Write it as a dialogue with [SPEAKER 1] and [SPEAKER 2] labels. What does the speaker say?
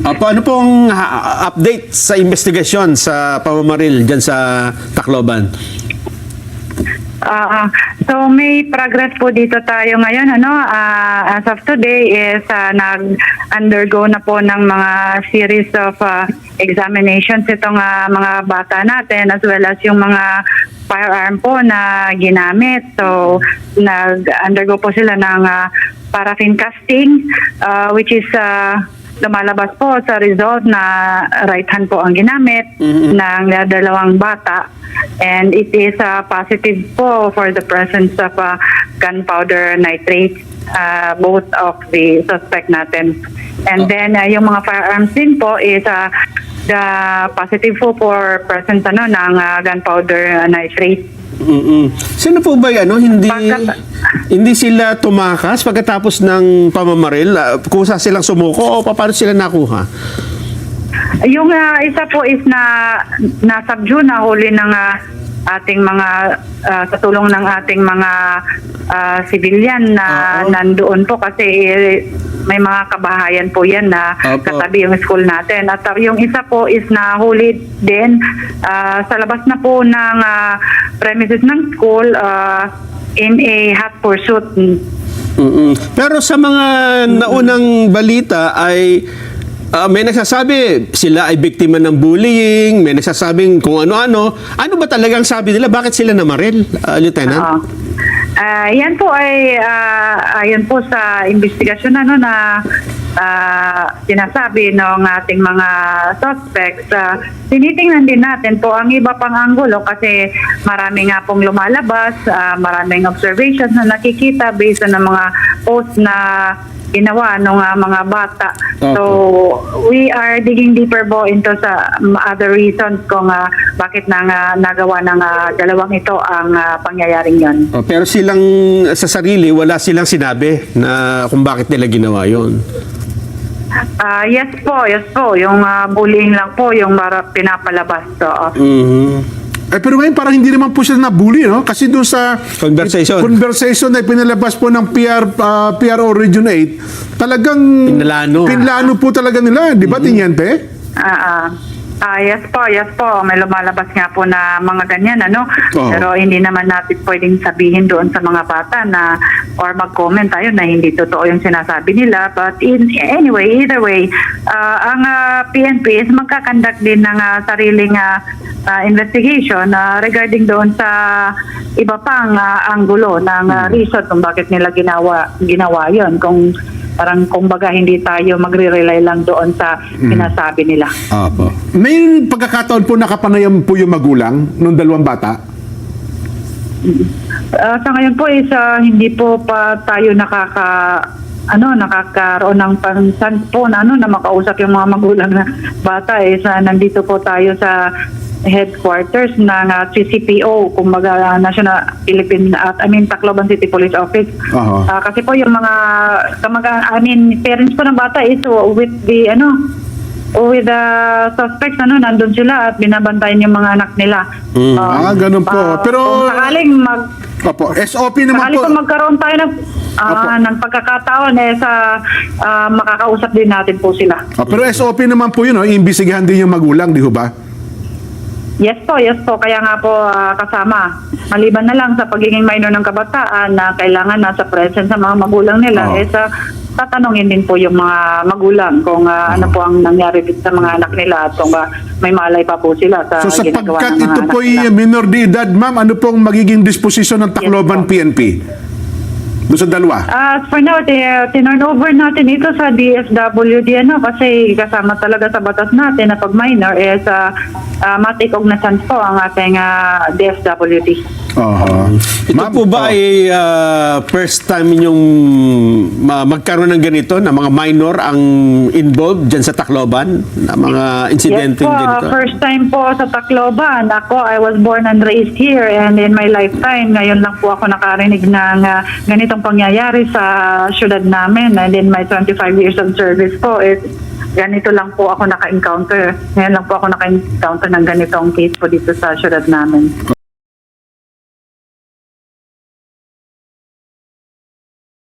[SPEAKER 1] Ano pong update sa investigasyon sa pamamaril dyan sa Tacloban?
[SPEAKER 2] So may progress po dito tayo ngayon. As of today is nag-undergo na po ng mga series of examinations itong mga bata natin, as well as yung mga firearm po na ginamit. So nag-undergo po sila ng paraffin casting, which is lumalabas po sa result na right hand po ang ginamit ng dalawang bata. And it is positive po for the presence of gunpowder nitrate, both of the suspect natin. And then yung mga firearms din po is the positive po for presence ng gunpowder nitrate.
[SPEAKER 1] Sino po ba hindi sila tumakas pagkatapos ng pamamaril? Kusa silang sumuko o paano sila nakuha?
[SPEAKER 2] Yung isa po is na-subdue na huli ng ating mga sa tulong ng ating mga civilian na nandoon po kasi may mga kabahayan po yan na katabi yung school natin. At yung isa po is nahuli din sa labas na po ng premises ng school in a hot pursuit.
[SPEAKER 1] Pero sa mga naunang balita ay may nagsasabi sila ay biktima ng bullying, may nagsasabing kung ano-ano. Ano ba talagang sabi nila? Bakit sila namaril, Lieutenant?
[SPEAKER 2] Yan po ay ayon po sa investigasyon na sinasabi ng ating mga suspects. Tinitingnan din natin po ang iba pang anggulo kasi marami nga pong lumalabas, maraming observations na nakikita based on mga posts na ginawa ng mga bata. So, we are digging deeper po into sa other reasons kung bakit nagawa ng dalawang ito ang pangyayaring yon.
[SPEAKER 1] Pero silang sa sarili, wala silang sinabi na kung bakit nila ginawa yon.
[SPEAKER 2] Yes po. Yung bullying lang po yung pinapalabas.
[SPEAKER 3] Pero ngayon parang hindi naman po sila na-bully, no? Kasi doon sa conversation na pinalabas po ng PRO Region 8, talagang pinlano po talaga nila, di ba, Teniente?
[SPEAKER 2] Yes po. May lumalabas nga po na mga ganyan, Pero hindi naman natin pwedeng sabihin doon sa mga bata na or mag-comment tayo na hindi totoo yung sinasabi nila. But anyway, either way, ang PNP is magkakandak din ng sariling investigation regarding doon sa iba pang anggulo ng reason kung bakit nila ginawa yon. Kung baga hindi tayo magre-rely lang doon sa sinasabi nila.
[SPEAKER 3] May pagkakataon po nakapanayam po yung magulang ng dalawang bata?
[SPEAKER 2] Sa ngayon po is hindi po pa tayo nakakaroon ng chance po na makausap yung mga magulang na bata. Nandito po tayo sa headquarters ng CCPO, kumbaga National Tacloban City Police Office. Kasi po yung mga parents po ng bata is with the suspects nandun sila at binabantayan yung mga anak nila.
[SPEAKER 3] Ganun po. Pero
[SPEAKER 2] kung sakaling
[SPEAKER 3] SOP naman po.
[SPEAKER 2] Kung magkaroon tayo ng pagkakataon makakausap din natin po sila.
[SPEAKER 3] Pero SOP naman po yun, iimbestigahan din yung magulang, di ho ba?
[SPEAKER 2] Yes po. Kaya nga po kasama. Maliban na lang sa pagiging minor ng kabataan na kailangan nasa presence sa mga magulang nila, tatanungin din po yung mga magulang kung ano po ang nangyari sa mga anak nila at kung may malay pa po sila sa ginagawa ng mga anak nila. So sapagkat ito po ay
[SPEAKER 3] minor de edad, ma'am, ano pong magiging disposisyon ng Tacloban PNP? Doon sa dalawa?
[SPEAKER 2] For now, tinurn over natin ito sa DSWD kasi kasama talaga sa batas natin na pag minor is ma-take cognizance po ang ating DSWD.
[SPEAKER 1] Ito po ba ay first time yung magkaroon ng ganito na mga minor ang involved dyan sa Tacloban? Na mga insidente ganito?
[SPEAKER 2] First time po sa Tacloban. I was born and raised here, and in my lifetime, ngayon lang po ako nakarinig ng ganitong pangyayari sa syudad namin. And in my 25 years of service po, ganito lang po ako naka-encounter. Ngayon lang po ako naka-encounter ng ganitong case po dito sa syudad namin.